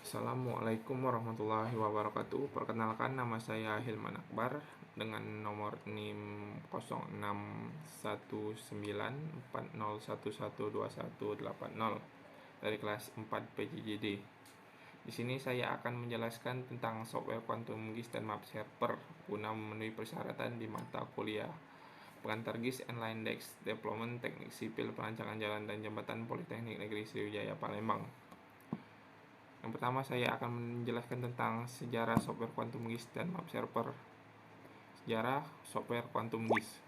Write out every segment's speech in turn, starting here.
Assalamualaikum warahmatullahi wabarakatuh. Perkenalkan, nama saya Hilman Akbar dengan nomor NIM 061940112180 dari kelas 4 PJJD. Di sini saya akan menjelaskan tentang software QuantumGIS dan MapServer guna memenuhi persyaratan di mata kuliah Pengantar GIS and Line Dex Development Teknik Sipil Perancangan Jalan dan Jembatan Politeknik Negeri Sriwijaya Palembang. Yang pertama, saya akan menjelaskan tentang sejarah software QuantumGIS dan MapServer. Sejarah software QuantumGIS.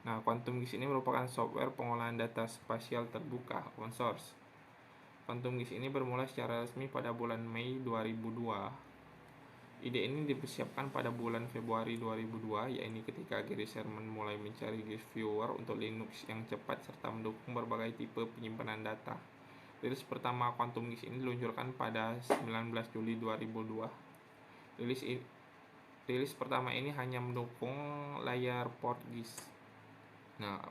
Nah, QuantumGIS ini merupakan software pengolahan data spasial terbuka open source. QuantumGIS ini bermula secara resmi pada bulan Mei 2002. Ide ini dipersiapkan pada bulan Februari 2002, yaitu ketika Gary Sherman mulai mencari GIS Viewer untuk Linux yang cepat serta mendukung berbagai tipe penyimpanan data. Rilis pertama QuantumGIS ini diluncurkan pada 19 Juli 2002. Rilis pertama ini hanya mendukung layar port GIS. Nah,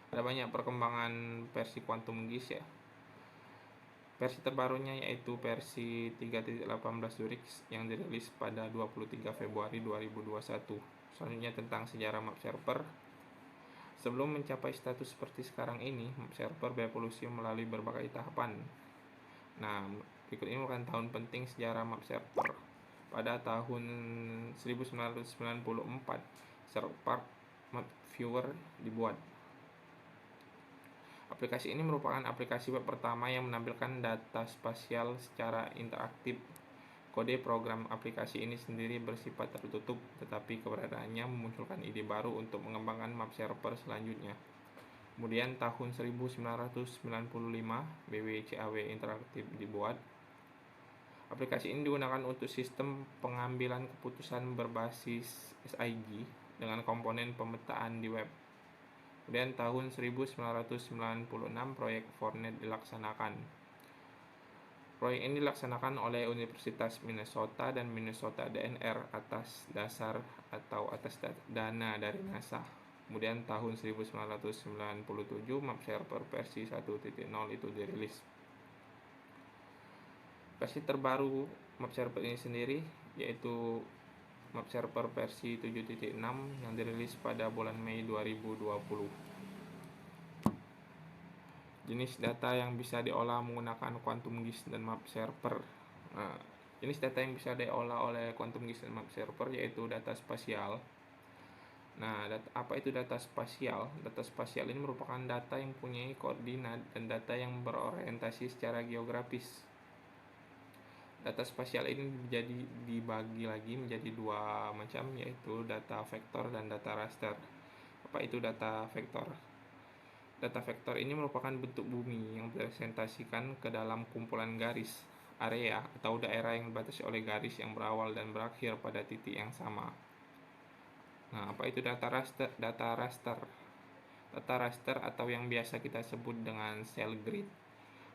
ada banyak perkembangan versi QuantumGIS ya. Versi terbarunya yaitu versi 3.18 Zurich yang dirilis pada 23 Februari 2021. Selanjutnya tentang sejarah MapServer. Sebelum mencapai status seperti sekarang ini, MapServer berevolusi melalui berbagai tahapan. Nah, berikut ini merupakan tahun penting sejarah MapServer. Pada tahun 1994, Server Map Viewer dibuat. Aplikasi ini merupakan aplikasi web pertama yang menampilkan data spasial secara interaktif. Kode program aplikasi ini sendiri bersifat tertutup, tetapi keberadaannya memunculkan ide baru untuk mengembangkan MapServer selanjutnya. Kemudian tahun 1995, BWCAW Interaktif dibuat. Aplikasi ini digunakan untuk sistem pengambilan keputusan berbasis SIG dengan komponen pemetaan di web. Kemudian tahun 1996, proyek Fortnet dilaksanakan. Proyek ini dilaksanakan oleh Universitas Minnesota dan Minnesota DNR atas dana dari NASA. Kemudian tahun 1997, MapServer versi 1.0 itu dirilis. Versi terbaru MapServer ini sendiri yaitu MapServer versi 7.6 yang dirilis pada bulan Mei 2020. Jenis data yang bisa diolah menggunakan QuantumGIS dan MapServer. Nah, jenis data yang bisa diolah oleh QuantumGIS dan MapServer yaitu data spasial. Nah, apa itu data spasial? Data spasial ini merupakan data yang mempunyai koordinat dan data yang berorientasi secara geografis. Data spasial ini dibagi lagi menjadi dua macam, yaitu data vektor dan data raster. Apa itu data vektor? Data vektor ini merupakan bentuk bumi yang dipresentasikan ke dalam kumpulan garis, area atau daerah yang dibatasi oleh garis yang berawal dan berakhir pada titik yang sama. Nah, apa itu data raster? Data raster atau yang biasa kita sebut dengan cell grid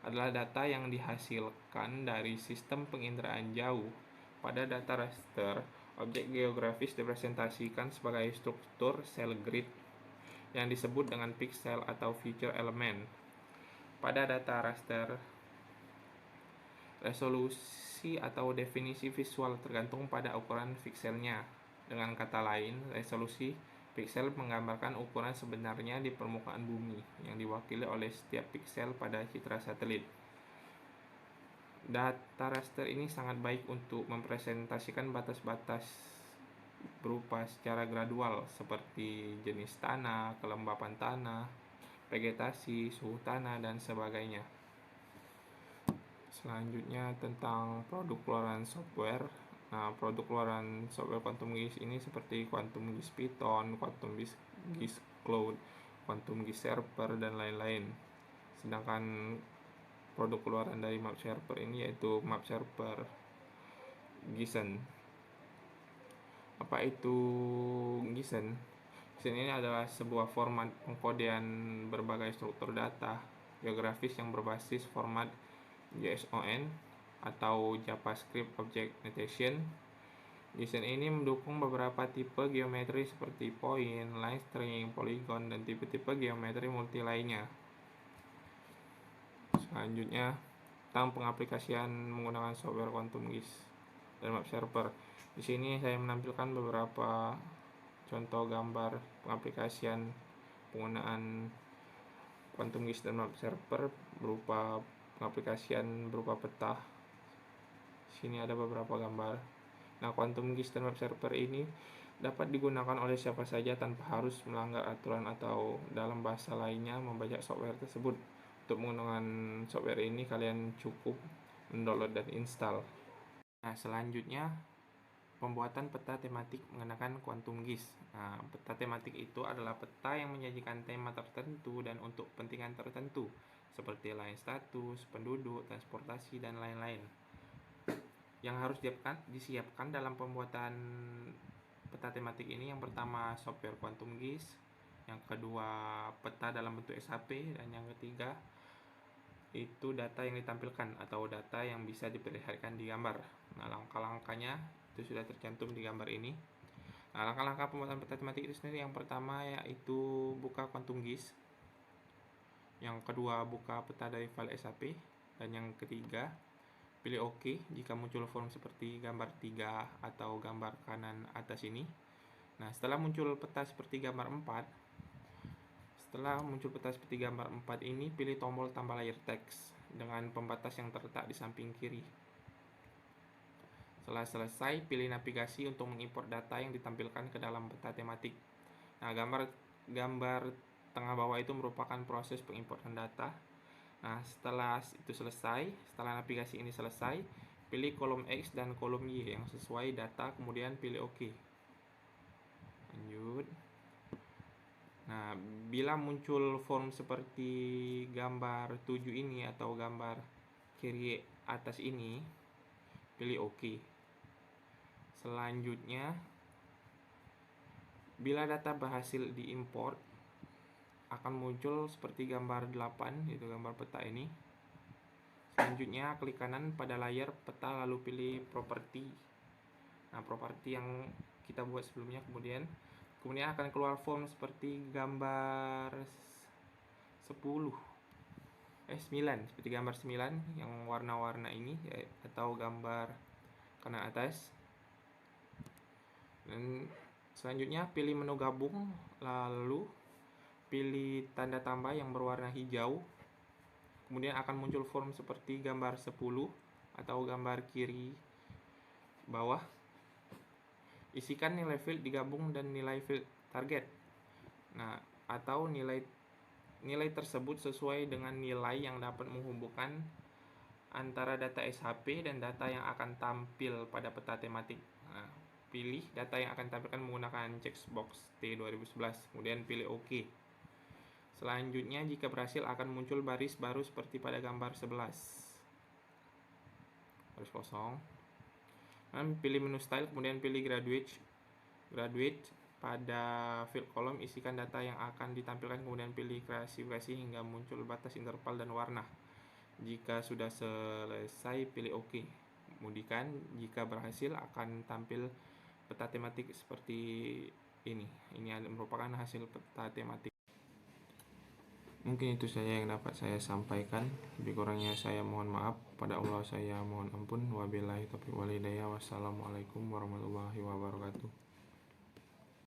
adalah data yang dihasilkan dari sistem penginderaan jauh. Pada data raster, objek geografis dipresentasikan sebagai struktur cell grid yang disebut dengan pixel atau feature element. Pada data raster, resolusi atau definisi visual tergantung pada ukuran pikselnya. Dengan kata lain, resolusi piksel menggambarkan ukuran sebenarnya di permukaan bumi yang diwakili oleh setiap piksel pada citra satelit. Data raster ini sangat baik untuk mempresentasikan batas-batas berupa secara gradual seperti jenis tanah, kelembapan tanah, vegetasi, suhu tanah, dan sebagainya. Selanjutnya tentang produk keluaran software. Nah, produk keluaran software QuantumGIS ini seperti QuantumGIS Python, QuantumGIS Cloud, QuantumGIS Server, dan lain-lain. Sedangkan produk keluaran dari MapServer ini yaitu MapServer Gison. Apa itu Gison? Gison ini adalah sebuah format pengkodean berbagai struktur data geografis yang berbasis format JSON atau JavaScript Object Notation. Gison ini mendukung beberapa tipe geometri seperti point, line string, polygon, dan tipe-tipe geometri multi lainnya. Selanjutnya tentang pengaplikasian menggunakan software Quantum GIS dan Map Server. Di sini saya menampilkan beberapa contoh gambar pengaplikasian penggunaan Quantum GIS dan Map Server berupa pengaplikasian berupa peta. Sini ada beberapa gambar. Nah, Quantum GIS dan Map Server ini dapat digunakan oleh siapa saja tanpa harus melanggar aturan atau dalam bahasa lainnya membajak software tersebut. Untuk menggunakan software ini kalian cukup mendownload dan install. Nah, selanjutnya pembuatan peta tematik menggunakan Quantum GIS. Nah, peta tematik itu adalah peta yang menyajikan tema tertentu dan untuk kepentingan tertentu, seperti line status, penduduk, transportasi, dan lain-lain. Yang harus disiapkan dalam pembuatan peta tematik ini, yang pertama software Quantum GIS, yang kedua peta dalam bentuk SHP, dan yang ketiga itu data yang ditampilkan atau data yang bisa diperlihatkan di gambar. Nah, langkah-langkahnya itu sudah tercantum di gambar ini. Nah, langkah-langkah pembuatan peta tematik itu sendiri, yang pertama yaitu buka Quantum GIS, yang kedua buka peta dari file SHP, dan yang ketiga pilih OK jika muncul form seperti gambar 3 atau gambar kanan atas ini. Nah, setelah muncul peta seperti gambar 4 ini, pilih tombol tambah layer teks dengan pembatas yang terletak di samping kiri. Setelah selesai, pilih navigasi untuk mengimport data yang ditampilkan ke dalam peta tematik. Nah, gambar tengah bawah itu merupakan proses pengimportan data. Nah, setelah navigasi ini selesai, pilih kolom X dan kolom Y yang sesuai data, kemudian pilih OK. Lanjut. Nah, bila muncul form seperti gambar 7 ini atau gambar kiri atas ini, pilih OK. Selanjutnya, bila data berhasil diimport, akan muncul seperti gambar 8, yaitu gambar peta ini. Selanjutnya, klik kanan pada layar peta lalu pilih properti. Nah, properti yang kita buat sebelumnya, kemudian akan keluar form seperti gambar 9, seperti gambar 9 yang warna-warna ini, atau gambar kanan atas. Dan selanjutnya pilih menu gabung, lalu pilih tanda tambah yang berwarna hijau. Kemudian akan muncul form seperti gambar 10 atau gambar kiri bawah. Isikan nilai field digabung dan nilai field target. Nah, atau nilai tersebut sesuai dengan nilai yang dapat menghubungkan antara data SHP dan data yang akan tampil pada peta tematik. Nah, pilih data yang akan tampilkan menggunakan checkbox T2011, kemudian pilih OK. Selanjutnya, jika berhasil akan muncul baris baru seperti pada gambar 11. Baris kosong. Dan pilih menu style, kemudian pilih graduate. Pada field column isikan data yang akan ditampilkan, kemudian pilih klasifikasi hingga muncul batas interval dan warna. Jika sudah selesai, pilih OK. Kemudian jika berhasil akan tampil peta tematik seperti ini. Ini merupakan hasil peta tematik. Mungkin itu saja yang dapat saya sampaikan. Lebih kurangnya saya mohon maaf. Pada Allah saya mohon ampun. Wabillahi taufiq wal hidayah. Wassalamualaikum warahmatullahi wabarakatuh.